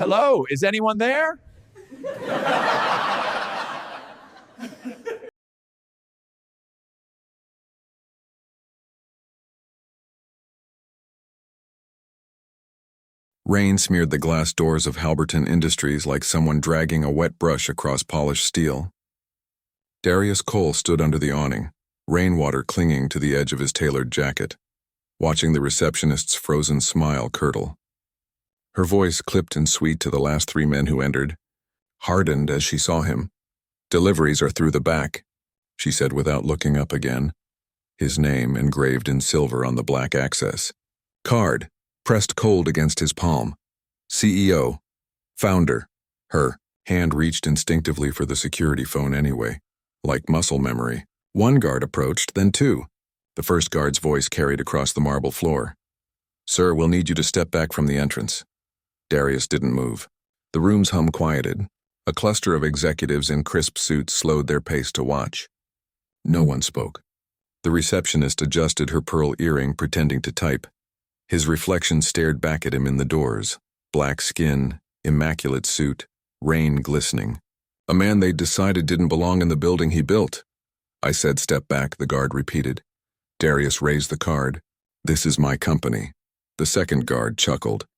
Hello, is anyone there? Rain smeared the glass doors of Halberton Industries like someone dragging a wet brush across polished steel. Darius Cole stood under the awning, rainwater clinging to the edge of his tailored jacket, watching the receptionist's frozen smile curdle. Her voice, clipped and sweet to the last 3 men who entered, hardened as she saw him. "Deliveries are through the back," she said without looking up again, his name engraved in silver on the black access. Card, pressed cold against his palm. CEO. Founder. Her hand reached instinctively for the security phone anyway, like muscle memory. One guard approached, then 2. The first guard's voice carried across the marble floor. "Sir, we'll need you to step back from the entrance." Darius didn't move. The room's hum quieted. A cluster of executives in crisp suits slowed their pace to watch. No one spoke. The receptionist adjusted her pearl earring, pretending to type. His reflection stared back at him in the doors. Black skin, immaculate suit, rain glistening. A man they'd decided didn't belong in the building he built. "I said step back," the guard repeated. Darius raised the card. "This is my company." The second guard chuckled.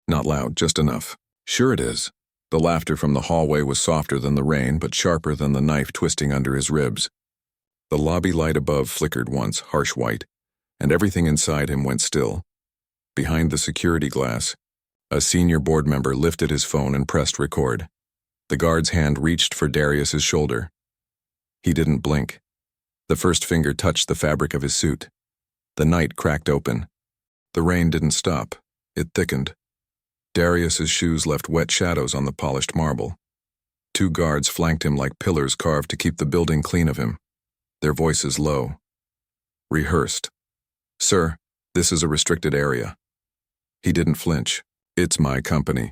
Not loud, just enough. "Sure it is." The laughter from the hallway was softer than the rain, but sharper than the knife twisting under his ribs. The lobby light above flickered once, harsh white, and everything inside him went still. Behind the security glass, a senior board member lifted his phone and pressed record. The guard's hand reached for Darius's shoulder. He didn't blink. The first finger touched the fabric of his suit. The night cracked open. The rain didn't stop. It thickened. Darius's shoes left wet shadows on the polished marble. 2 guards flanked him like pillars carved to keep the building clean of him, their voices low. Rehearsed. "Sir, this is a restricted area." He didn't flinch. "It's my company."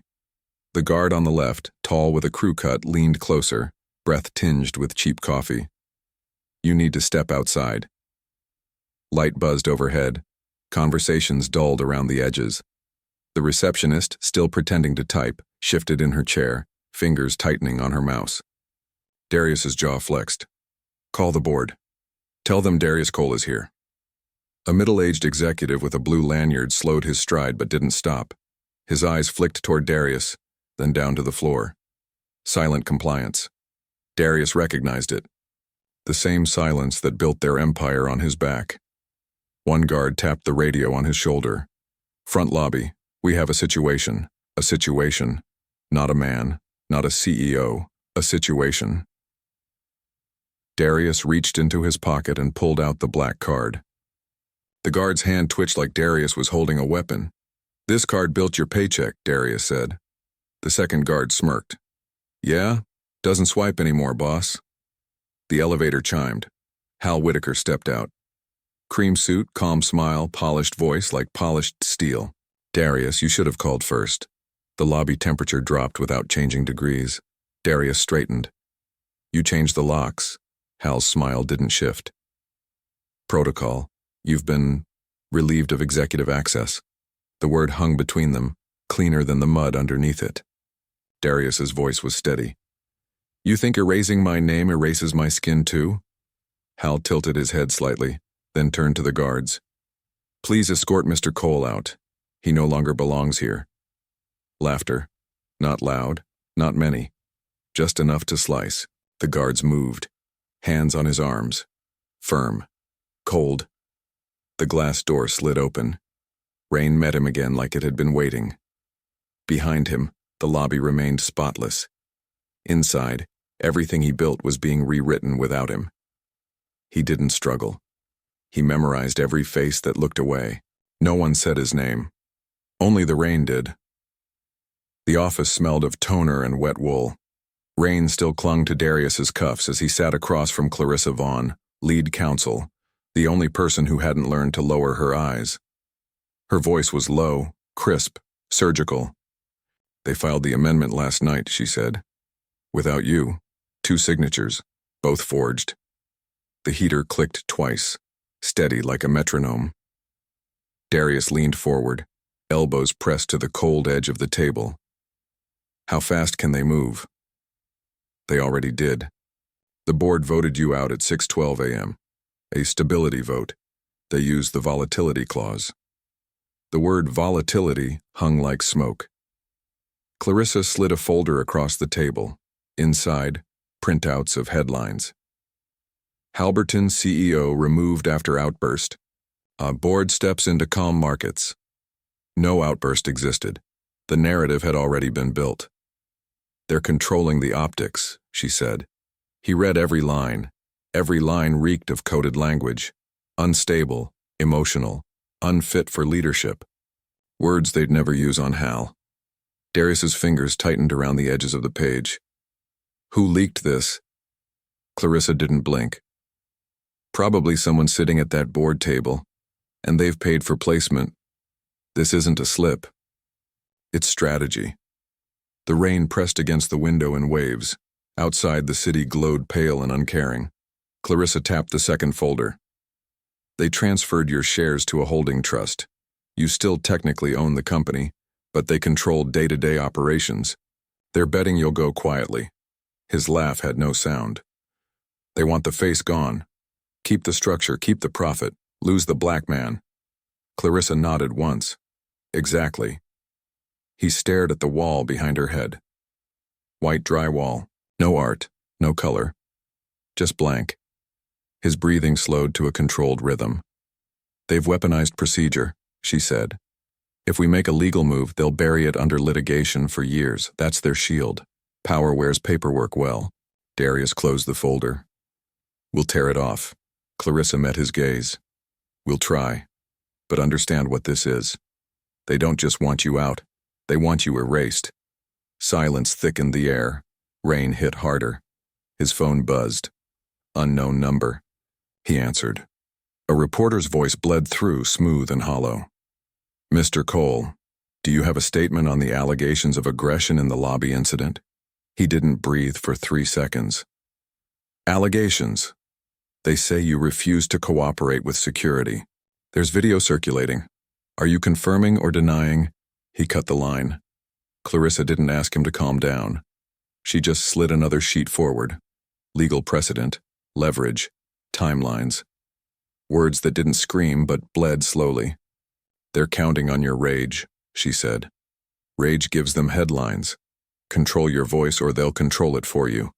The guard on the left, tall with a crew cut, leaned closer, breath tinged with cheap coffee. "You need to step outside." Light buzzed overhead. Conversations dulled around the edges. The receptionist, still pretending to type, shifted in her chair, fingers tightening on her mouse. Darius's jaw flexed. "Call the board. Tell them Darius Cole is here." A middle-aged executive with a blue lanyard slowed his stride but didn't stop. His eyes flicked toward Darius, then down to the floor. Silent compliance. Darius recognized it. The same silence that built their empire on his back. One guard tapped the radio on his shoulder. "Front lobby. We have a situation. A situation. Not a man. Not a CEO. A situation." Darius reached into his pocket and pulled out the black card. The guard's hand twitched like Darius was holding a weapon. "This card built your paycheck," Darius said. The second guard smirked. "Yeah? Doesn't swipe anymore, boss." The elevator chimed. Hal Whitaker stepped out. Cream suit, calm smile, polished voice like polished steel. "Darius, you should have called first." The lobby temperature dropped without changing degrees. Darius straightened. "You changed the locks." Hal's smile didn't shift. "Protocol. You've been relieved of executive access." The word hung between them, cleaner than the mud underneath it. Darius's voice was steady. "You think erasing my name erases my skin too?" Hal tilted his head slightly, then turned to the guards. "Please escort Mr. Cole out. He no longer belongs here." Laughter. Not loud, not many. Just enough to slice. The guards moved. Hands on his arms. Firm. Cold. The glass door slid open. Rain met him again like it had been waiting. Behind him, the lobby remained spotless. Inside, everything he built was being rewritten without him. He didn't struggle. He memorized every face that looked away. No one said his name. Only the rain did. The office smelled of toner and wet wool. Rain still clung to Darius's cuffs as he sat across from Clarissa Vaughn, lead counsel, the only person who hadn't learned to lower her eyes. Her voice was low, crisp, surgical. "They filed the amendment last night," she said. "Without you. 2 signatures, both forged." The heater clicked twice, steady like a metronome. Darius leaned forward, elbows pressed to the cold edge of the table. How fast can they move? They already did. The board voted you out at 6:12 a.m. A stability vote. They used the volatility clause. The word volatility hung like smoke. Clarissa slid a folder across the table. Inside, printouts of headlines. Halberton CEO removed after outburst. Board steps into calm markets. No outburst existed. The narrative had already been built. They're controlling the optics, she said. He read every line. Every line reeked of coded language. Unstable, emotional, unfit for leadership. Words they'd never use on Hal. Darius's fingers tightened around the edges of the page. Who leaked this? Clarissa didn't blink. Probably someone sitting at that board table, and they've paid for placement. This isn't a slip. It's strategy. The rain pressed against the window in waves. Outside, the city glowed pale and uncaring. Clarissa tapped the second folder. They transferred your shares to a holding trust. You still technically own the company, but they control day-to-day operations. They're betting you'll go quietly. His laugh had no sound. They want the face gone. Keep the structure, keep the profit, lose the black man. Clarissa nodded once. Exactly. He stared at the wall behind her head. White drywall, no art, no color. Just blank. His breathing slowed to a controlled rhythm. They've weaponized procedure, she said. If we make a legal move, they'll bury it under litigation for years. That's their shield. Power wears paperwork well. Darius closed the folder. We'll tear it off. Clarissa met his gaze. We'll try. But understand what this is. They don't just want you out. They want you erased. Silence thickened the air. Rain hit harder. His phone buzzed. Unknown number. He answered. A reporter's voice bled through, smooth and hollow. Mr. Cole, do you have a statement on the allegations of aggression in the lobby incident? He didn't breathe for 3 seconds. Allegations. They say you refused to cooperate with security. There's video circulating. Are you confirming or denying? He cut the line. Clarissa didn't ask him to calm down. She just slid another sheet forward. Legal precedent, leverage, timelines. Words that didn't scream but bled slowly. They're counting on your rage, she said. Rage gives them headlines. Control your voice or they'll control it for you.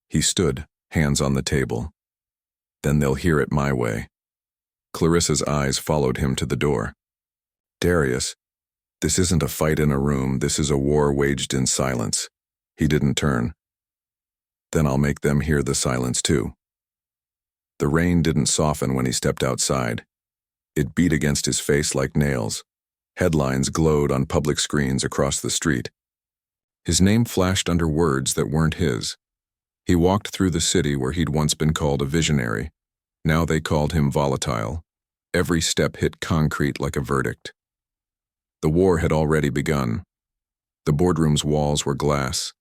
He stood, hands on the table. Then they'll hear it my way. Clarissa's eyes followed him to the door. Darius, this isn't a fight in a room, this is a war waged in silence. He didn't turn. Then I'll make them hear the silence too. The rain didn't soften when he stepped outside. It beat against his face like nails. Headlines glowed on public screens across the street. His name flashed under words that weren't his. He walked through the city where he'd once been called a visionary. Now they called him volatile. Every step hit concrete like a verdict. The war had already begun. The boardroom's walls were glass.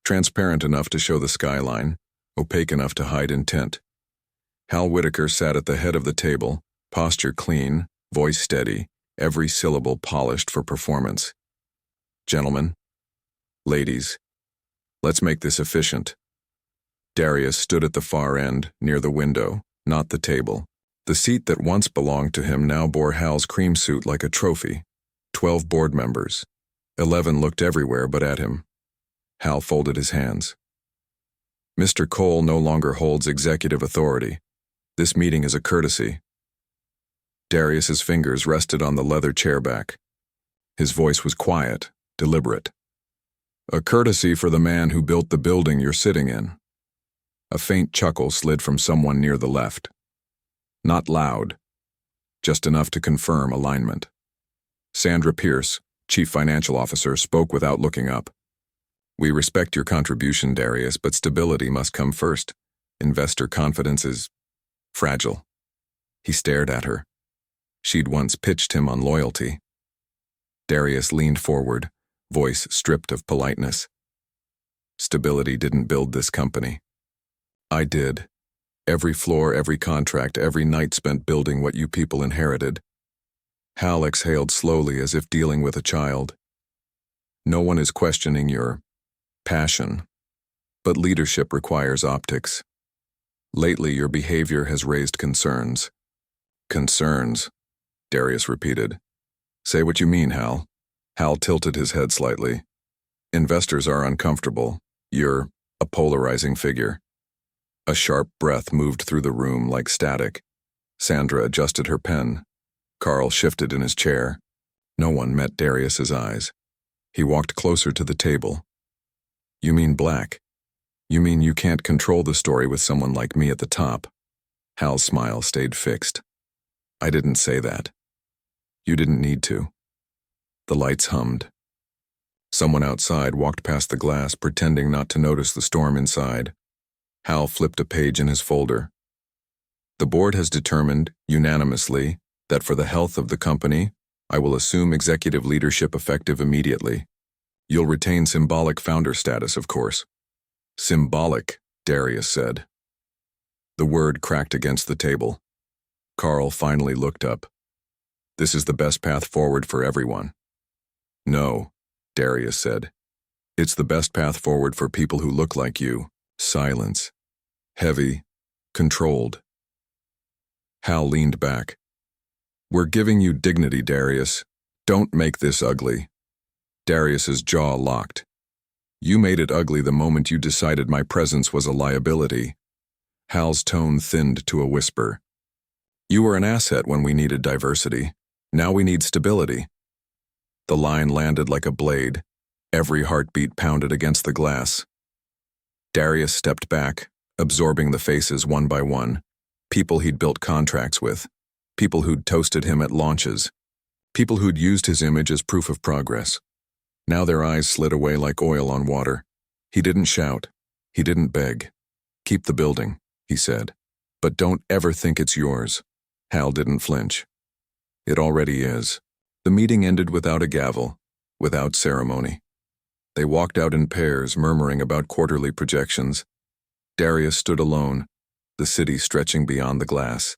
Transparent enough to show the skyline, opaque enough to hide intent. Hal Whitaker sat at the head of the table, posture clean, voice steady, every syllable polished for performance. Gentlemen, ladies, let's make this efficient. Darius stood at the far end, near the window, not the table. The seat that once belonged to him now bore Hal's cream suit like a trophy. 12 board members. 11 looked everywhere but at him. Hal folded his hands. Mr. Cole no longer holds executive authority. This meeting is a courtesy. Darius's fingers rested on the leather chairback. His voice was quiet, deliberate. A courtesy for the man who built the building you're sitting in. A faint chuckle slid from someone near the left. Not loud, just enough to confirm alignment. Sandra Pierce, Chief Financial Officer, spoke without looking up. We respect your contribution, Darius, but stability must come first. Investor confidence is fragile. He stared at her. She'd once pitched him on loyalty. Darius leaned forward, voice stripped of politeness. Stability didn't build this company. I did. Every floor, every contract, every night spent building what you people inherited. Hal exhaled slowly as if dealing with a child. No one is questioning your passion, but leadership requires optics. Lately, your behavior has raised concerns. Concerns, Darius repeated. Say what you mean, Hal. Hal tilted his head slightly. Investors are uncomfortable. You're a polarizing figure. A sharp breath moved through the room like static. Sandra adjusted her pen. Carl shifted in his chair. No one met Darius's eyes. He walked closer to the table. You mean Black? You mean you can't control the story with someone like me at the top? Hal's smile stayed fixed. I didn't say that. You didn't need to. The lights hummed. Someone outside walked past the glass, pretending not to notice the storm inside. Hal flipped a page in his folder. The board has determined, unanimously, that for the health of the company, I will assume executive leadership effective immediately. You'll retain symbolic founder status, of course. Symbolic, Darius said. The word cracked against the table. Carl finally looked up. This is the best path forward for everyone. No, Darius said. It's the best path forward for people who look like you. Silence. Heavy. Controlled. Hal leaned back. We're giving you dignity, Darius. Don't make this ugly. Darius's jaw locked. You made it ugly the moment you decided my presence was a liability. Hal's tone thinned to a whisper. You were an asset when we needed diversity. Now we need stability. The line landed like a blade. Every heartbeat pounded against the glass. Darius stepped back, absorbing the faces one by one. People he'd built contracts with. People who'd toasted him at launches. People who'd used his image as proof of progress. Now their eyes slid away like oil on water. He didn't shout. He didn't beg. Keep the building, he said. But don't ever think it's yours. Hal didn't flinch. It already is. The meeting ended without a gavel, without ceremony. They walked out in pairs, murmuring about quarterly projections. Darius stood alone, the city stretching beyond the glass.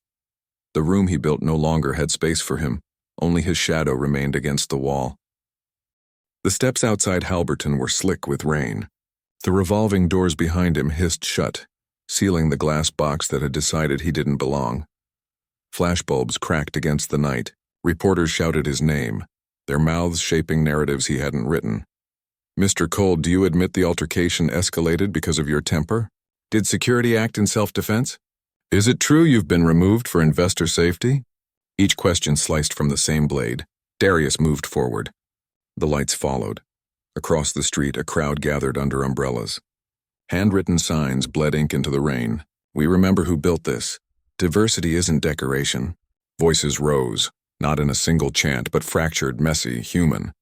The room he built no longer had space for him. Only his shadow remained against the wall. The steps outside Halberton were slick with rain. The revolving doors behind him hissed shut, sealing the glass box that had decided he didn't belong. Flashbulbs cracked against the night. Reporters shouted his name, their mouths shaping narratives he hadn't written. Mr. Cole, do you admit the altercation escalated because of your temper? Did security act in self-defense? Is it true you've been removed for investor safety? Each question sliced from the same blade. Darius moved forward. The lights followed. Across the street, a crowd gathered under umbrellas. Handwritten signs bled ink into the rain. We remember who built this. Diversity isn't decoration. Voices rose, not in a single chant, but fractured, messy, human.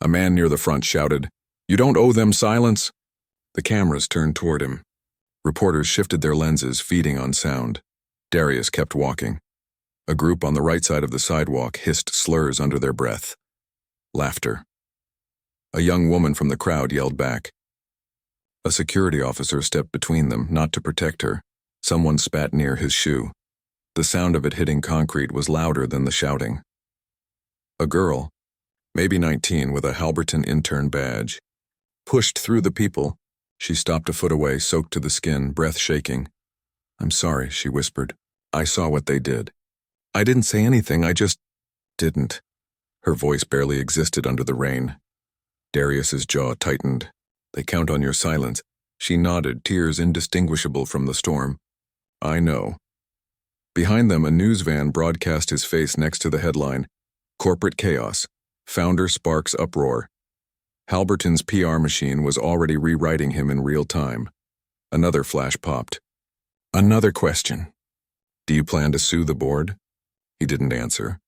A man near the front shouted, "You don't owe them silence." The cameras turned toward him. Reporters shifted their lenses, feeding on sound. Darius kept walking. A group on the right side of the sidewalk hissed slurs under their breath. Laughter. A young woman from the crowd yelled back. A security officer stepped between them, not to protect her. Someone spat near his shoe. The sound of it hitting concrete was louder than the shouting. A girl, maybe 19 with a Halberton intern badge, pushed through the people. She stopped a foot away, soaked to the skin, breath shaking. "I'm sorry," she whispered. "I saw what they did. I didn't say anything, I just didn't." Her voice barely existed under the rain. Darius's jaw tightened. "They count on your silence." She nodded, tears indistinguishable from the storm. "I know." Behind them, a news van broadcast his face next to the headline, "Corporate Chaos. Founder Sparks Uproar." Halberton's PR machine was already rewriting him in real time. Another flash popped. "Another question. Do you plan to sue the board?" He didn't answer.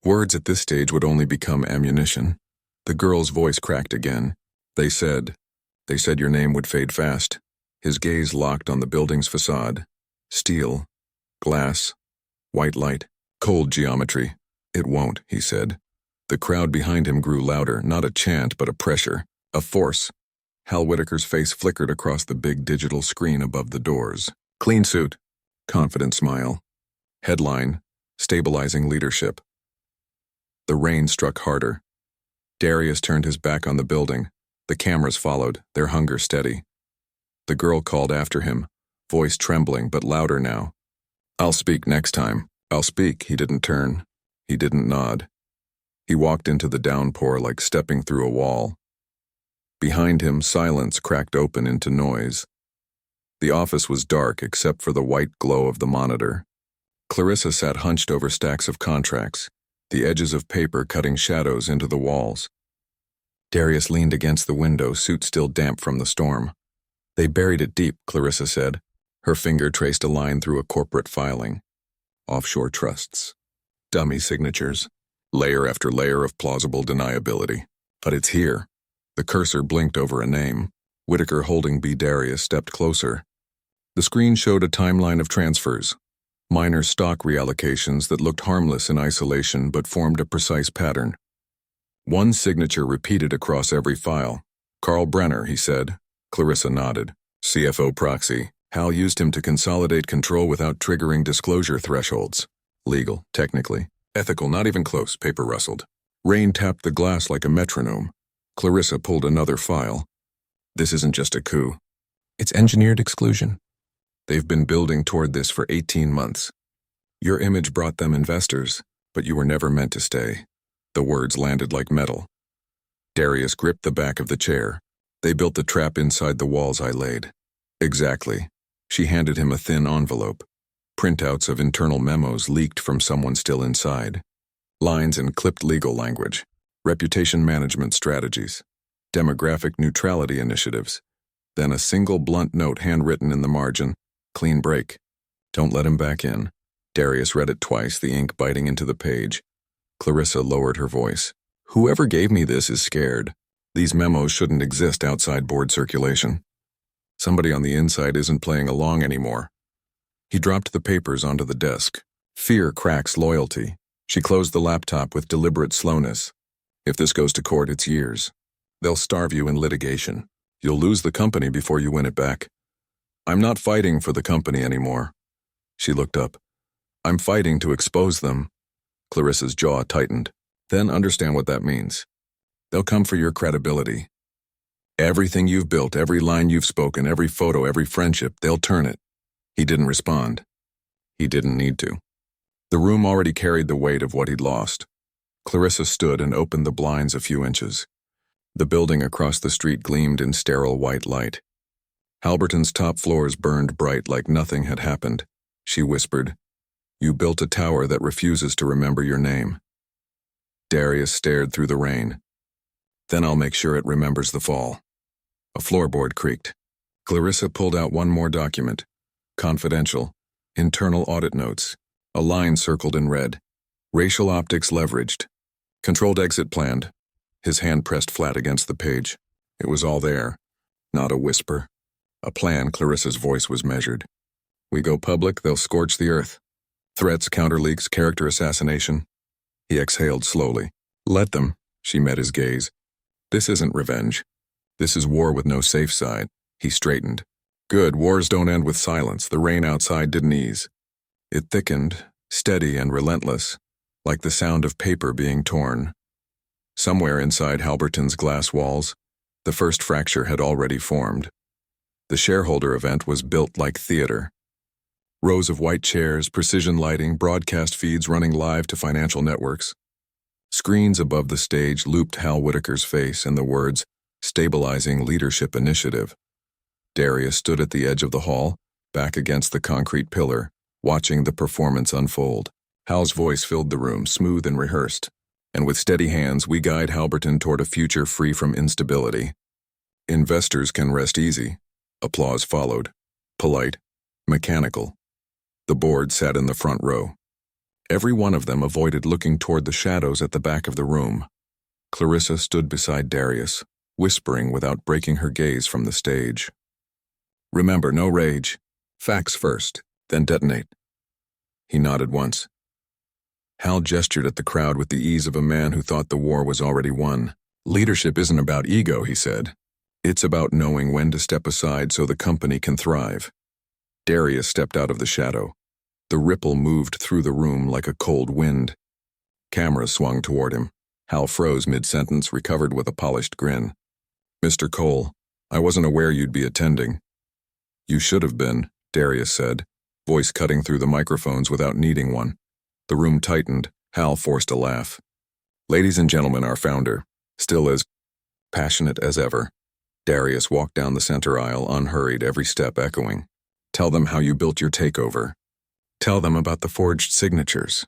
Words at this stage would only become ammunition. The girl's voice cracked again. They said your name would fade fast." His gaze locked on the building's facade. Steel. Glass. White light. Cold geometry. "It won't," he said. The crowd behind him grew louder, not a chant but a pressure, a force. Hal Whitaker's face flickered across the big digital screen above the doors. Clean suit. Confident smile. Headline, "Stabilizing Leadership." The rain struck harder. Darius turned his back on the building, The cameras followed, their hunger steady. The girl called after him, voice trembling but louder now. "I'll speak next time. I'll speak." He didn't turn. He didn't nod. He walked into the downpour like stepping through a wall. Behind him, silence cracked open into noise. The office was dark except for the white glow of the monitor. Clarissa sat hunched over stacks of contracts, the edges of paper cutting shadows into the walls. Darius leaned against the window, suit still damp from the storm. "They buried it deep," Clarissa said. Her finger traced a line through a corporate filing. Offshore trusts. Dummy signatures. Layer after layer of plausible deniability. But it's here. The cursor blinked over a name. Whitaker Holding B. Darius stepped closer. The screen showed a timeline of transfers. Minor stock reallocations that looked harmless in isolation but formed a precise pattern. One signature repeated across every file. "Carl Brenner," he said. Clarissa nodded. "CFO proxy. Hal used him to consolidate control without triggering disclosure thresholds. Legal, technically. Ethical, not even close." Paper rustled. Rain tapped the glass like a metronome. Clarissa pulled another file. "This isn't just a coup. It's engineered exclusion. They've been building toward this for 18 months. Your image brought them investors, but you were never meant to stay." The words landed like metal. Darius gripped the back of the chair. "They built the trap inside the walls I laid." "Exactly." She handed him a thin envelope. Printouts of internal memos leaked from someone still inside. Lines in clipped legal language. Reputation management strategies. Demographic neutrality initiatives. Then a single blunt note handwritten in the margin. "Clean break. Don't let him back in." Darius read it twice, the ink biting into the page. Clarissa lowered her voice. "Whoever gave me this is scared. These memos shouldn't exist outside board circulation. Somebody on the inside isn't playing along anymore." He dropped the papers onto the desk. Fear cracks loyalty. She closed the laptop with deliberate slowness. "If this goes to court, it's years. They'll starve you in litigation. You'll lose the company before you win it back." "I'm not fighting for the company anymore." She looked up. "I'm fighting to expose them." Clarissa's jaw tightened. "Then understand what that means. They'll come for your credibility. Everything you've built, every line you've spoken, every photo, every friendship, they'll turn it." He didn't respond. He didn't need to. The room already carried the weight of what he'd lost. Clarissa stood and opened the blinds a few inches. The building across the street gleamed in sterile white light. Halberton's top floors burned bright like nothing had happened. She whispered, "You built a tower that refuses to remember your name." Darius stared through the rain. "Then I'll make sure it remembers the fall." A floorboard creaked. Clarissa pulled out one more document. Confidential. Internal audit notes. A line circled in red. Racial optics leveraged. Controlled exit planned. His hand pressed flat against the page. It was all there. Not a whisper. A plan. Clarissa's voice was measured. "We go public, they'll scorch the earth. Threats, counterleaks, character assassination." He exhaled slowly. "Let them." She met his gaze. "This isn't revenge. This is war with no safe side." He straightened. "Good, wars don't end with silence." The rain outside didn't ease. It thickened, steady and relentless, like the sound of paper being torn. Somewhere inside Halberton's glass walls, the first fracture had already formed. The shareholder event was built like theater. Rows of white chairs, precision lighting, broadcast feeds running live to financial networks. Screens above the stage looped Hal Whitaker's face and the words, "Stabilizing Leadership Initiative." Darius stood at the edge of the hall, back against the concrete pillar, watching the performance unfold. Hal's voice filled the room, smooth and rehearsed. "And with steady hands, we guide Halberton toward a future free from instability. Investors can rest easy." Applause followed. Polite, mechanical. The board sat in the front row. Every one of them avoided looking toward the shadows at the back of the room. Clarissa stood beside Darius, whispering without breaking her gaze from the stage. "Remember, no rage. Facts first, then detonate." He nodded once. Hal gestured at the crowd with the ease of a man who thought the war was already won. "Leadership isn't about ego," he said. "It's about knowing when to step aside so the company can thrive." Darius stepped out of the shadow. The ripple moved through the room like a cold wind. Cameras swung toward him. Hal froze mid-sentence, recovered with a polished grin. Mr. Cole, I wasn't aware you'd be attending. You should have been, Darius said, voice cutting through the microphones without needing one. The room tightened. Hal forced a laugh. Ladies and gentlemen, our founder, still as passionate as ever. Darius walked down the center aisle, unhurried, every step echoing. Tell them how you built your takeover. Tell them about the forged signatures,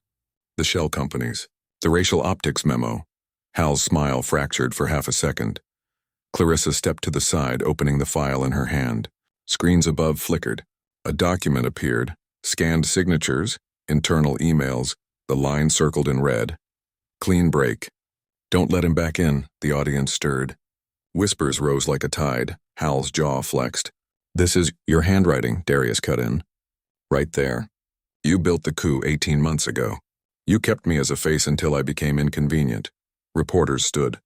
the shell companies, the racial optics memo. Hal's smile fractured for half a second. Clarissa stepped to the side, opening the file in her hand. Screens above flickered. A document appeared. Scanned signatures, internal emails, the line circled in red. Clean break. Don't let him back in, the audience stirred. Whispers rose like a tide. Hal's jaw flexed. This is your handwriting, Darius cut in. Right there. You built the coup 18 months ago. You kept me as a face until I became inconvenient. Reporters stood.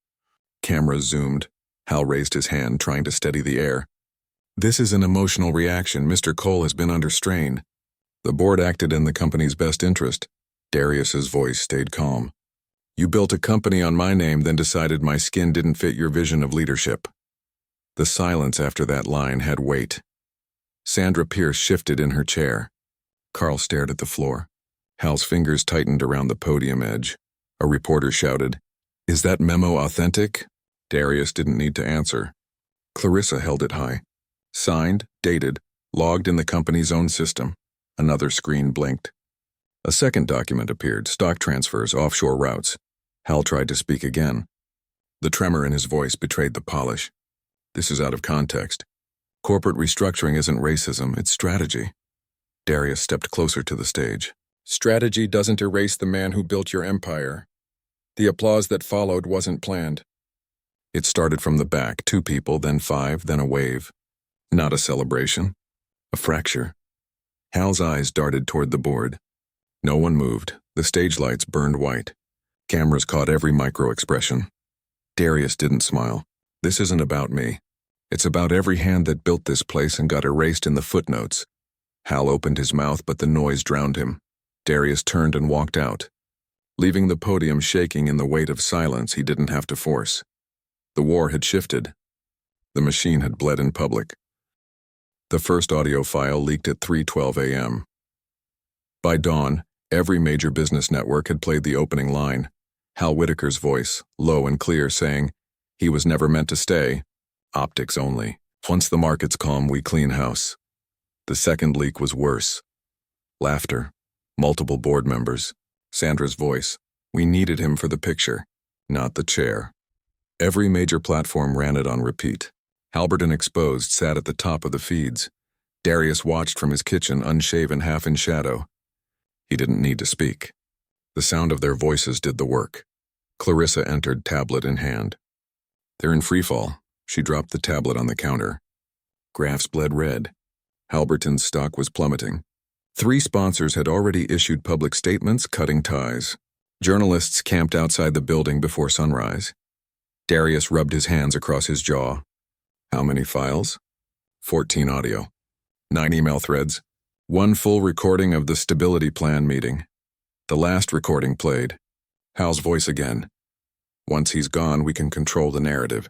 Cameras zoomed. Hal raised his hand, trying to steady the air. This is an emotional reaction. Mr. Cole has been under strain. The board acted in the company's best interest. Darius's voice stayed calm. You built a company on my name, then decided my skin didn't fit your vision of leadership. The silence after that line had weight. Sandra Pierce shifted in her chair. Carl stared at the floor. Hal's fingers tightened around the podium edge. A reporter shouted, "Is that memo authentic?" Darius didn't need to answer. Clarissa held it high. Signed, dated, logged in the company's own system. Another screen blinked. A second document appeared, stock transfers, offshore routes. Hal tried to speak again. The tremor in his voice betrayed the polish. This is out of context. Corporate restructuring isn't racism, it's strategy. Darius stepped closer to the stage. Strategy doesn't erase the man who built your empire. The applause that followed wasn't planned. It started from the back, 2 people, then 5, then a wave. Not a celebration. A fracture. Hal's eyes darted toward the board. No one moved. The stage lights burned white. Cameras caught every micro-expression. Darius didn't smile. This isn't about me. It's about every hand that built this place and got erased in the footnotes. Hal opened his mouth, but the noise drowned him. Darius turned and walked out, leaving the podium shaking in the weight of silence he didn't have to force. The war had shifted. The machine had bled in public. The first audio file leaked at 3:12 a.m. By dawn, every major business network had played the opening line. Hal Whitaker's voice, low and clear, saying, "He was never meant to stay. Optics only. Once the market's calm, we clean house." The second leak was worse. Laughter. Multiple board members. Sandra's voice. We needed him for the picture, not the chair. Every major platform ran it on repeat. Halberton Exposed sat at the top of the feeds. Darius watched from his kitchen, unshaven, half in shadow. He didn't need to speak. The sound of their voices did the work. Clarissa entered, tablet in hand. They're in freefall. She dropped the tablet on the counter. Graphs bled red. Halberton's stock was plummeting. 3 sponsors had already issued public statements, cutting ties. Journalists camped outside the building before sunrise. Darius rubbed his hands across his jaw. How many files? 14 audio. 9 email threads. 1 full recording of the stability plan meeting. The last recording played. Hal's voice again. Once he's gone, we can control the narrative.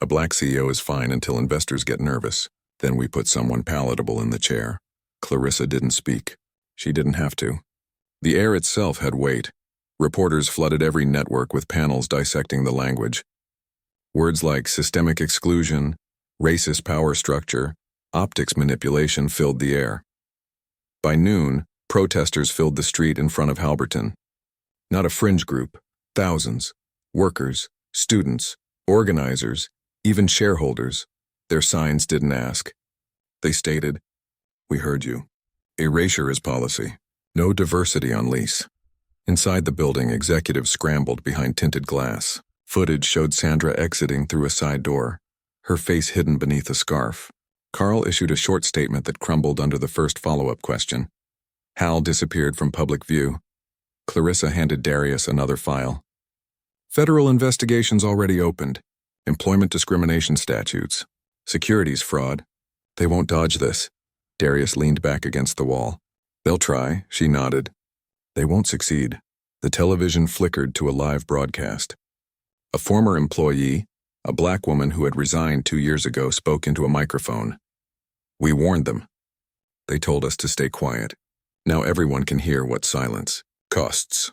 A black CEO is fine until investors get nervous. Then we put someone palatable in the chair. Clarissa didn't speak. She didn't have to. The air itself had weight. Reporters flooded every network with panels dissecting the language. Words like systemic exclusion, racist power structure, optics manipulation filled the air. By noon, protesters filled the street in front of Halberton. Not a fringe group, thousands. Workers, students, organizers, even shareholders. Their signs didn't ask. They stated, "We heard you. Erasure is policy. No diversity on lease." Inside the building, executives scrambled behind tinted glass. Footage showed Sandra exiting through a side door, her face hidden beneath a scarf. Carl issued a short statement that crumbled under the first follow-up question. Hal disappeared from public view. Clarissa handed Darius another file. Federal investigations already opened. Employment discrimination statutes. Securities fraud. They won't dodge this. Darius leaned back against the wall. They'll try, she nodded. They won't succeed. The television flickered to a live broadcast. A former employee, A black woman who had resigned 2 years ago spoke into a microphone. We warned them. They told us to stay quiet. Now everyone can hear what silence costs.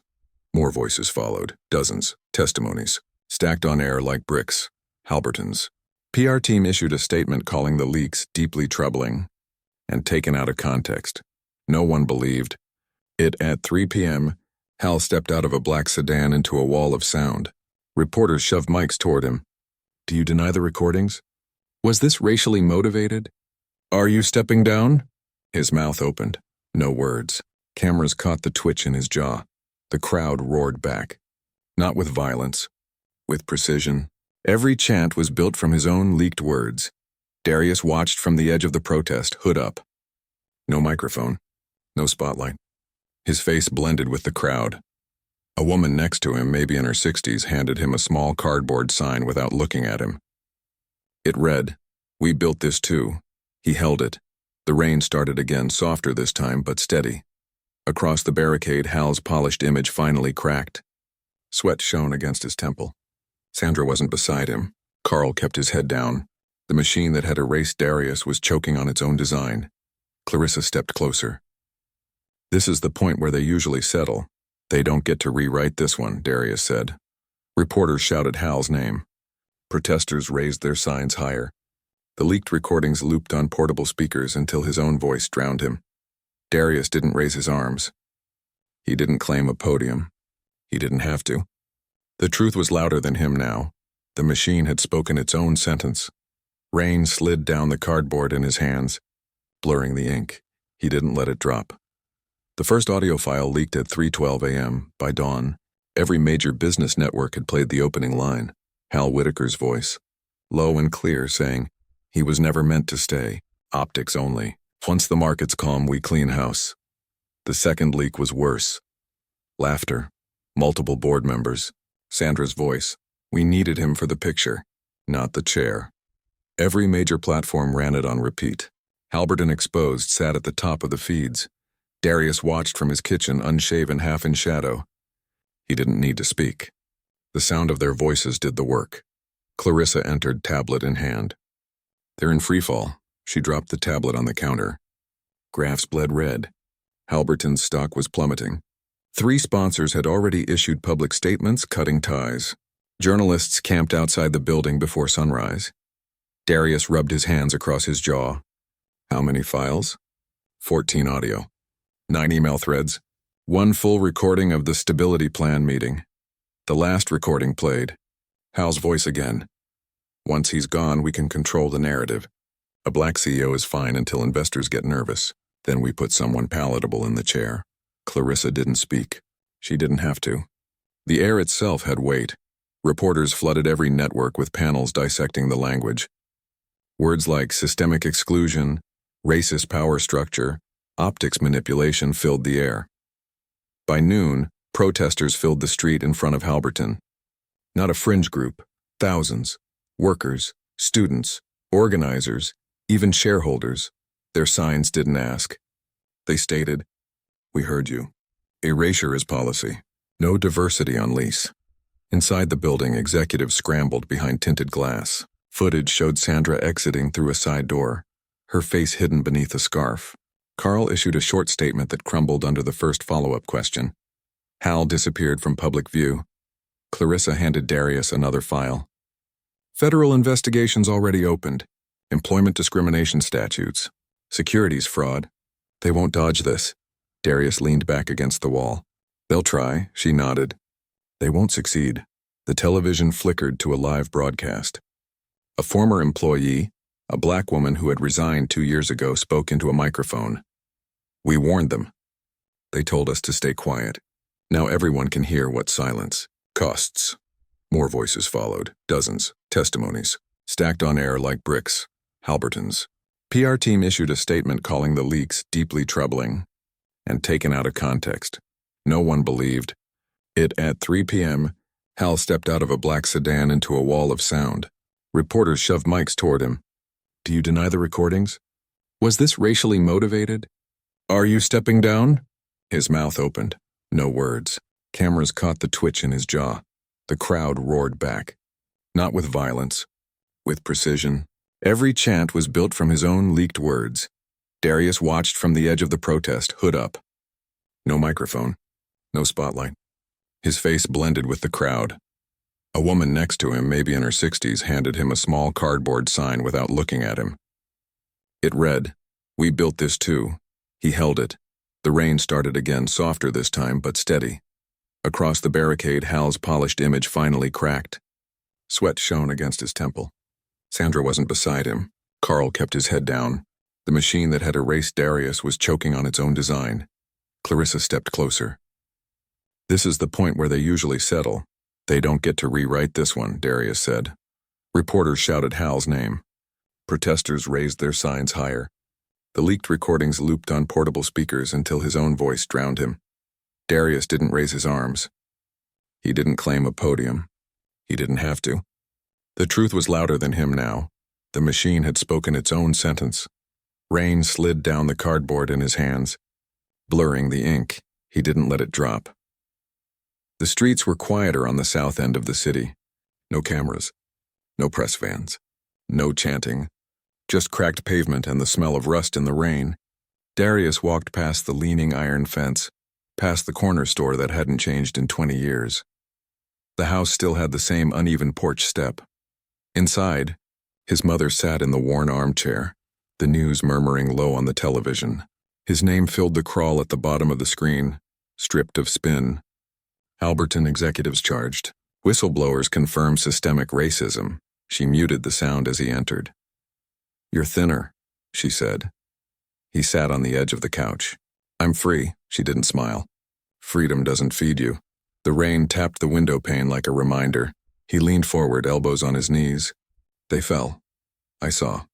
More voices followed, dozens, testimonies, stacked on air like bricks. Halberton's PR team issued a statement calling the leaks deeply troubling and taken out of context. No one believed it. At 3 p.m., Hal stepped out of a black sedan into a wall of sound. Reporters shoved mics toward him. Do you deny the recordings? Was this racially motivated? Are you stepping down? His mouth opened. No words. Cameras caught the twitch in his jaw. The crowd roared back. Not with violence, with precision. Every chant was built from his own leaked words. Darius watched from the edge of the protest, hood up. No microphone, no spotlight. His face blended with the crowd. A woman next to him, maybe in her 60s, handed him a small cardboard sign without looking at him. It read, "We built this too." He held it. The rain started again, softer this time, but steady. Across the barricade, Hal's polished image finally cracked. Sweat shone against his temple. Sandra wasn't beside him. Carl kept his head down. The machine that had erased Darius was choking on its own design. Clarissa stepped closer. This is the point where they usually settle. They don't get to rewrite this one, Darius said. Reporters shouted Hal's name. Protesters raised their signs higher. The leaked recordings looped on portable speakers until his own voice drowned him. Darius didn't raise his arms. He didn't claim a podium. He didn't have to. The truth was louder than him now. The machine had spoken its own sentence. Rain slid down the cardboard in his hands, blurring the ink. He didn't let it drop. The first audio file leaked at 3:12 a.m. By dawn, every major business network had played the opening line, Hal Whitaker's voice, low and clear, saying, "He was never meant to stay. Optics only. Once the market's calm, we clean house." The second leak was worse. Laughter. Multiple board members. Sandra's voice. We needed him for the picture, not the chair. Every major platform ran it on repeat. Halberton Exposed sat at the top of the feeds. Darius watched from his kitchen, unshaven, half in shadow. He didn't need to speak. The sound of their voices did the work. Clarissa entered, tablet in hand. They're in freefall. She dropped the tablet on the counter. Graphs bled red. Halberton's stock was plummeting. 3 sponsors had already issued public statements cutting ties. Journalists camped outside the building before sunrise. Darius rubbed his hands across his jaw. How many files? 14 audio. 9 email threads. 1 full recording of the stability plan meeting. The last recording played. Hal's voice again. Once he's gone, we can control the narrative. A black CEO is fine until investors get nervous. Then we put someone palatable in the chair. Clarissa didn't speak. She didn't have to. The air itself had weight. Reporters flooded every network with panels dissecting the language. Words like systemic exclusion, racist power structure, optics manipulation filled the air. By noon, protesters filled the street in front of Halberton. Not a fringe group. Thousands. Workers, students, organizers, even shareholders. Their signs didn't ask. They stated, "We heard you. Erasure is policy. No diversity on lease." Inside the building, executives scrambled behind tinted glass. Footage showed Sandra exiting through a side door, her face hidden beneath a scarf. Carl issued a short statement that crumbled under the first follow-up question. Hal disappeared from public view. Clarissa handed Darius another file. Federal investigations already opened. Employment discrimination statutes. Securities fraud. They won't dodge this. Darius leaned back against the wall. They'll try, she nodded. They won't succeed. The television flickered to a live broadcast. A former employee, a black woman who had resigned 2 years ago, spoke into a microphone. We warned them. They told us to stay quiet. Now everyone can hear what silence costs. More voices followed, dozens, testimonies, stacked on air like bricks. Halberton's PR team issued a statement calling the leaks deeply troubling and taken out of context. No one believed it. At 3 p.m., Hal stepped out of a black sedan into a wall of sound. Reporters shoved mics toward him. Do you deny the recordings? Was this racially motivated? Are you stepping down? His mouth opened. No words. Cameras caught the twitch in his jaw. The crowd roared back. Not with violence, with precision. Every chant was built from his own leaked words. Darius watched from the edge of the protest, hood up. No microphone, no spotlight. His face blended with the crowd. A woman next to him, maybe in her 60s, handed him a small cardboard sign without looking at him. It read, "We built this too." He held it. The rain started again, softer this time, but steady. Across the barricade, Hal's polished image finally cracked. Sweat shone against his temple. Sandra wasn't beside him. Carl kept his head down. The machine that had erased Darius was choking on its own design. Clarissa stepped closer. "This is the point where they usually settle. They don't get to rewrite this one," Darius said. Reporters shouted Hal's name. Protesters raised their signs higher. The leaked recordings looped on portable speakers until his own voice drowned him. Darius didn't raise his arms. He didn't claim a podium. He didn't have to. The truth was louder than him now. The machine had spoken its own sentence. Rain slid down the cardboard in his hands. Blurring the ink, he didn't let it drop. The streets were quieter on the south end of the city. No cameras. No press vans. No chanting. Just cracked pavement and the smell of rust in the rain. Darius walked past the leaning iron fence, past the corner store that hadn't changed in 20 years. The house still had the same uneven porch step. Inside, his mother sat in the worn armchair, the news murmuring low on the television. His name filled the crawl at the bottom of the screen, stripped of spin. Halberton executives charged. Whistleblowers confirm systemic racism. She muted the sound as he entered. "You're thinner," she said. He sat on the edge of the couch. "I'm free," she didn't smile. "Freedom doesn't feed you." The rain tapped the window pane like a reminder. He leaned forward, elbows on his knees. "They fell. I saw."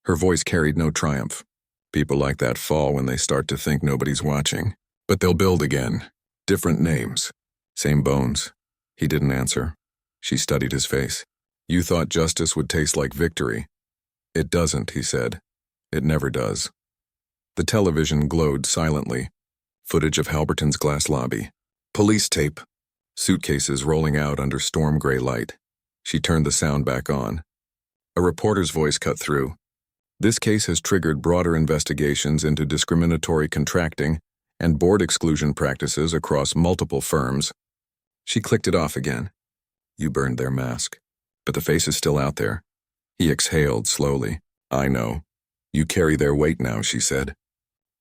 Her voice carried no triumph. People like that fall when they start to think nobody's watching. But they'll build again. Different names. Same bones. He didn't answer. She studied his face. "You thought justice would taste like victory." "It doesn't," he said. "It never does." The television glowed silently. Footage of Halberton's glass lobby. Police tape. Suitcases rolling out under storm gray light. She turned the sound back on. A reporter's voice cut through. "This case has triggered broader investigations into discriminatory contracting and board exclusion practices across multiple firms." She clicked it off again. "You burned their mask. But the face is still out there." He exhaled slowly. "I know. You carry their weight now," she said.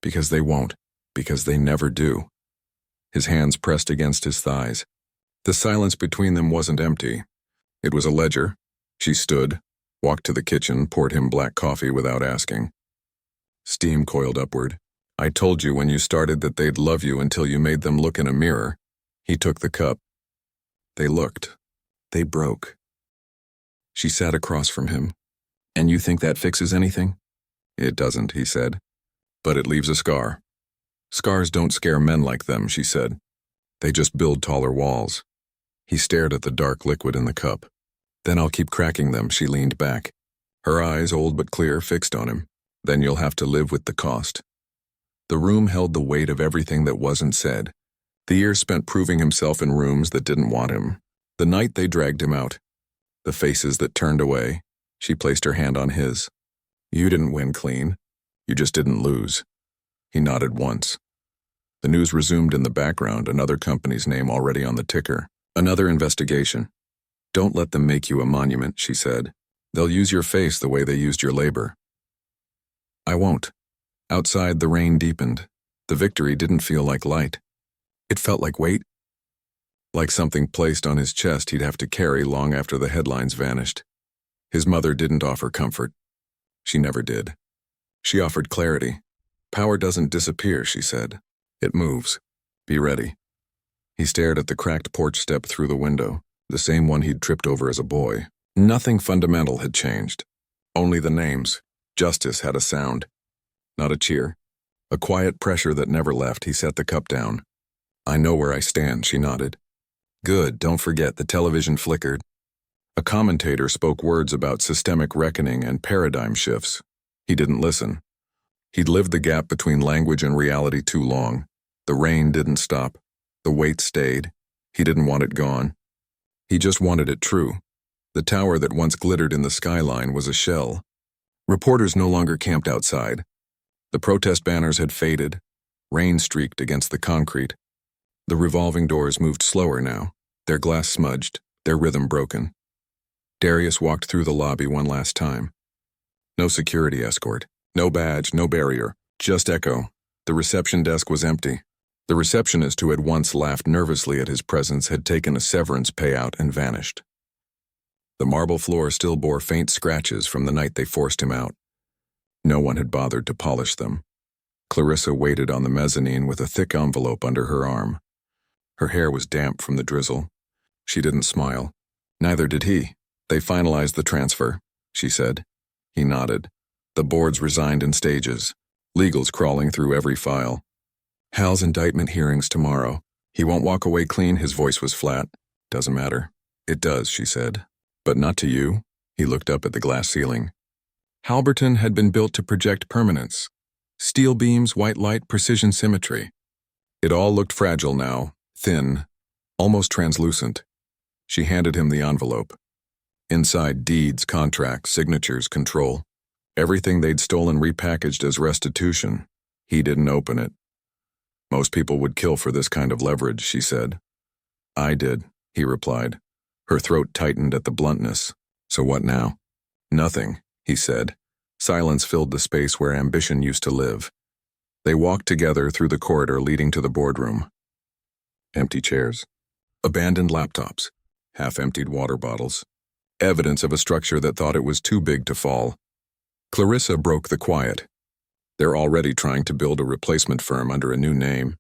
"Because they won't. Because they never do." His hands pressed against his thighs. The silence between them wasn't empty. It was a ledger. She stood, walked to the kitchen, poured him black coffee without asking. Steam coiled upward. "I told you when you started that they'd love you until you made them look in a mirror." He took the cup. They looked. They broke. She sat across from him. "And you think that fixes anything?" "It doesn't," he said. "But it leaves a scar." "Scars don't scare men like them," she said. "They just build taller walls." He stared at the dark liquid in the cup. "Then I'll keep cracking them," she leaned back. Her eyes, old but clear, fixed on him. "Then you'll have to live with the cost." The room held the weight of everything that wasn't said. The year spent proving himself in rooms that didn't want him. The night they dragged him out. The faces that turned away. She placed her hand on his. "You didn't win clean. You just didn't lose." He nodded once. The news resumed in the background, another company's name already on the ticker. Another investigation. "Don't let them make you a monument," she said. "They'll use your face the way they used your labor." "I won't." Outside, the rain deepened. The victory didn't feel like light. It felt like weight. Like something placed on his chest he'd have to carry long after the headlines vanished. His mother didn't offer comfort. She never did. She offered clarity. "Power doesn't disappear," she said. "It moves. Be ready." He stared at the cracked porch step through the window, the same one he'd tripped over as a boy. Nothing fundamental had changed. Only the names. Justice had a sound. Not a cheer. A quiet pressure that never left. He set the cup down. "I know where I stand," she nodded. "Good, don't forget." The television flickered. A commentator spoke words about systemic reckoning and paradigm shifts. He didn't listen. He'd lived the gap between language and reality too long. The rain didn't stop. The weight stayed. He didn't want it gone. He just wanted it true. The tower that once glittered in the skyline was a shell. Reporters no longer camped outside. The protest banners had faded. Rain streaked against the concrete. The revolving doors moved slower now, their glass smudged, their rhythm broken. Darius walked through the lobby one last time. No security escort, no badge, no barrier, just echo. The reception desk was empty. The receptionist who had once laughed nervously at his presence had taken a severance payout and vanished. The marble floor still bore faint scratches from the night they forced him out. No one had bothered to polish them. Clarissa waited on the mezzanine with a thick envelope under her arm. Her hair was damp from the drizzle. She didn't smile. Neither did he. They finalized the transfer, she said. He nodded. The boards resigned in stages, legals crawling through every file. Hal's indictment hearings tomorrow. He won't walk away clean, his voice was flat. Doesn't matter. It does, she said. But not to you. He looked up at the glass ceiling. Halberton had been built to project permanence. Steel beams, white light, precision symmetry. It all looked fragile now, thin, almost translucent. She handed him the envelope. Inside, deeds, contracts, signatures, control. Everything they'd stolen repackaged as restitution. He didn't open it. Most people would kill for this kind of leverage, she said. I did, he replied. Her throat tightened at the bluntness. So what now? Nothing, he said. Silence filled the space where ambition used to live. They walked together through the corridor leading to the boardroom. Empty chairs. Abandoned laptops. Half-emptied water bottles. Evidence of a structure that thought it was too big to fall. Clarissa broke the quiet. They're already trying to build a replacement firm under a new name.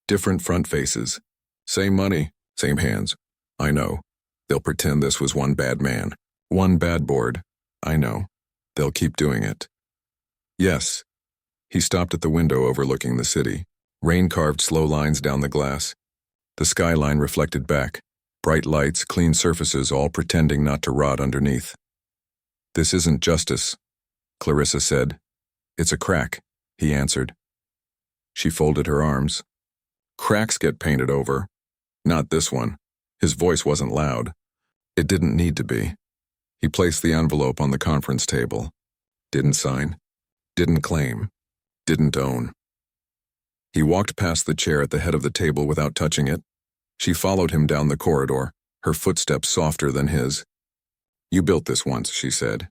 Different front faces. Same money, same hands. I know. They'll pretend this was one bad man. One bad board. I know. They'll keep doing it. Yes. He stopped at the window overlooking the city. Rain carved slow lines down the glass. The skyline reflected back. Bright lights, clean surfaces, all pretending not to rot underneath. This isn't justice, Clarissa said. It's a crack, he answered. She folded her arms. Cracks get painted over. Not this one. His voice wasn't loud. It didn't need to be. He placed the envelope on the conference table. Didn't sign. Didn't claim. Didn't own. He walked past the chair at the head of the table without touching it. She followed him down the corridor, her footsteps softer than his. You built this once, she said.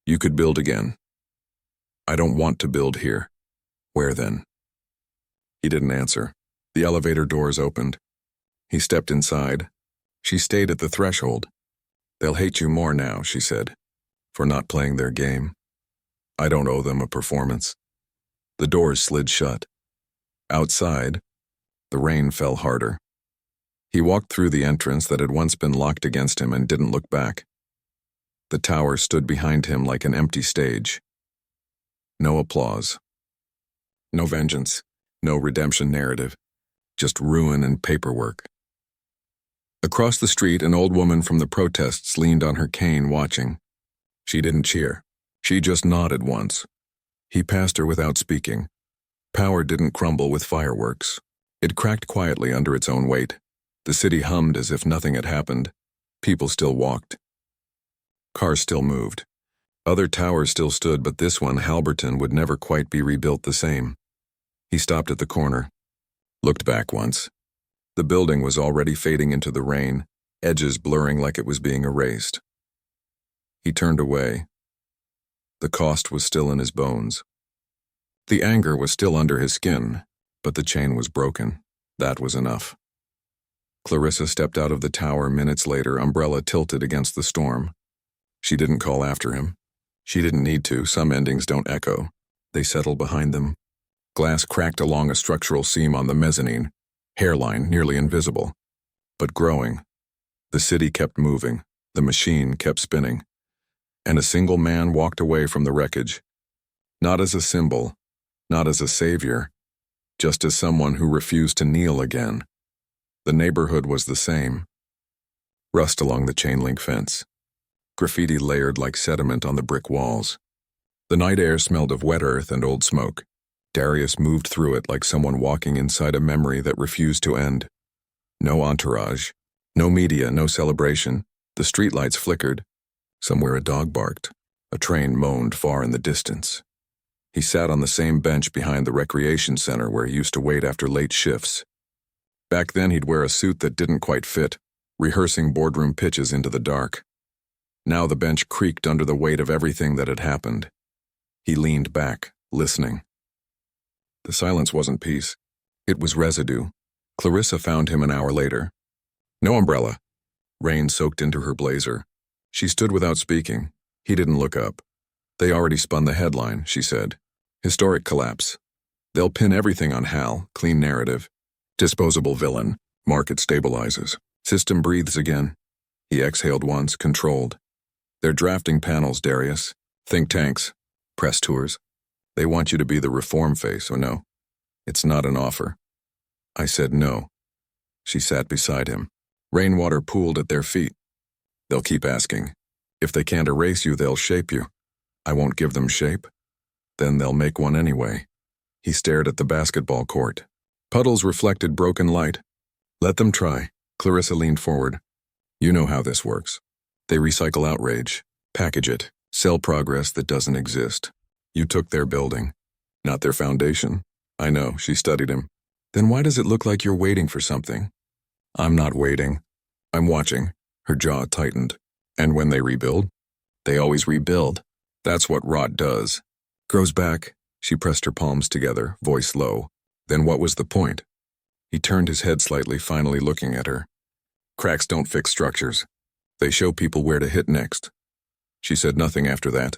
You could build again. I don't want to build here. Where then? He didn't answer. The elevator doors opened. He stepped inside. She stayed at the threshold. They'll hate you more now, she said, for not playing their game. I don't owe them a performance. The doors slid shut. Outside, the rain fell harder. He walked through the entrance that had once been locked against him and didn't look back. The tower stood behind him like an empty stage. No applause. No vengeance. No redemption narrative. Just ruin and paperwork. Across the street, an old woman from the protests leaned on her cane watching. She didn't cheer. She just nodded once. He passed her without speaking. Power didn't crumble with fireworks. It cracked quietly under its own weight. The city hummed as if nothing had happened. People still walked. Cars still moved. Other towers still stood, but this one, Halberton, would never quite be rebuilt the same. He stopped at the corner. Looked back once. The building was already fading into the rain, edges blurring like it was being erased. He turned away. The cost was still in his bones. The anger was still under his skin, but the chain was broken. That was enough. Clarissa stepped out of the tower minutes later, umbrella tilted against the storm. She didn't call after him. She didn't need to. Some endings don't echo. They settle behind them. Glass cracked along a structural seam on the mezzanine, hairline nearly invisible, but growing. The city kept moving. The machine kept spinning. And a single man walked away from the wreckage. Not as a symbol, not as a savior, just as someone who refused to kneel again. The neighborhood was the same. Rust along the chain-link fence. Graffiti layered like sediment on the brick walls. The night air smelled of wet earth and old smoke. Darius moved through it like someone walking inside a memory that refused to end. No entourage, no media, no celebration. The streetlights flickered. Somewhere a dog barked. A train moaned far in the distance. He sat on the same bench behind the recreation center where he used to wait after late shifts. Back then he'd wear a suit that didn't quite fit, rehearsing boardroom pitches into the dark. Now the bench creaked under the weight of everything that had happened. He leaned back, listening. The silence wasn't peace. It was residue. Clarissa found him an hour later. No umbrella. Rain soaked into her blazer. She stood without speaking. He didn't look up. They already spun the headline, she said. Historic collapse. They'll pin everything on Hal, clean narrative. Disposable villain. Market stabilizes. System breathes again. He exhaled once, controlled. They're drafting panels, Darius. Think tanks. Press tours. They want you to be the reform face, or no? It's not an offer. I said no. She sat beside him. Rainwater pooled at their feet. They'll keep asking. If they can't erase you, they'll shape you. I won't give them shape. Then they'll make one anyway. He stared at the basketball court. Puddles reflected broken light. Let them try. Clarissa leaned forward. You know how this works. They recycle outrage, package it, sell progress that doesn't exist. You took their building, not their foundation. I know, she studied him. Then why does it look like you're waiting for something? I'm not waiting. I'm watching. Her jaw tightened. And when they rebuild? They always rebuild. That's what rot does. Grows back. She pressed her palms together, voice low. Then what was the point? He turned his head slightly, finally looking at her. Cracks don't fix structures. They show people where to hit next. She said nothing after that.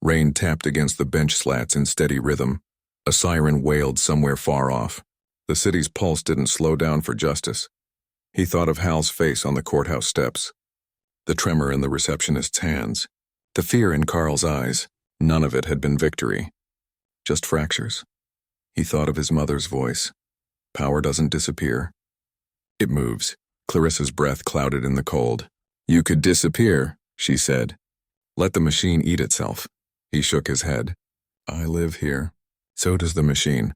Rain tapped against the bench slats in steady rhythm. A siren wailed somewhere far off. The city's pulse didn't slow down for justice. He thought of Hal's face on the courthouse steps. The tremor in the receptionist's hands. The fear in Carl's eyes. None of it had been victory. Just fractures. He thought of his mother's voice. Power doesn't disappear. It moves. Clarissa's breath clouded in the cold. You could disappear, she said. Let the machine eat itself. He shook his head. I live here. So does the machine.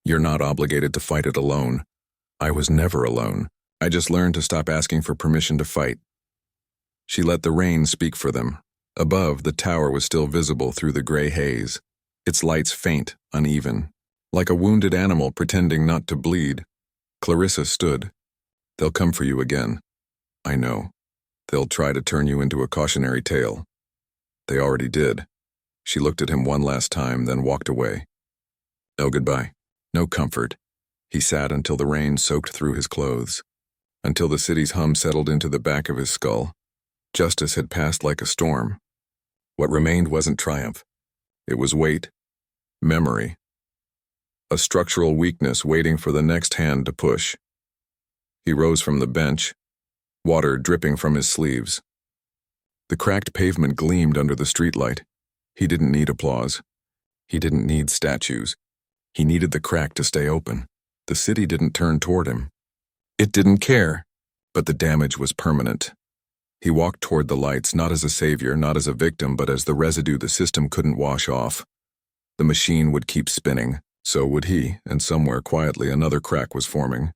You're not obligated to fight it alone. I was never alone. I just learned to stop asking for permission to fight. She let the rain speak for them. Above, the tower was still visible through the gray haze, its lights faint, uneven, like a wounded animal pretending not to bleed. Clarissa stood. They'll come for you again. I know. They'll try to turn you into a cautionary tale. They already did. She looked at him one last time, then walked away. No goodbye. No comfort. He sat until the rain soaked through his clothes, until the city's hum settled into the back of his skull. Justice had passed like a storm. What remained wasn't triumph. It was weight, memory, a structural weakness waiting for the next hand to push. He rose from the bench, water dripping from his sleeves. The cracked pavement gleamed under the streetlight. He didn't need applause. He didn't need statues. He needed the crack to stay open. The city didn't turn toward him. It didn't care, but the damage was permanent. He walked toward the lights, not as a savior, not as a victim, but as the residue the system couldn't wash off. The machine would keep spinning, so would he, and somewhere quietly another crack was forming.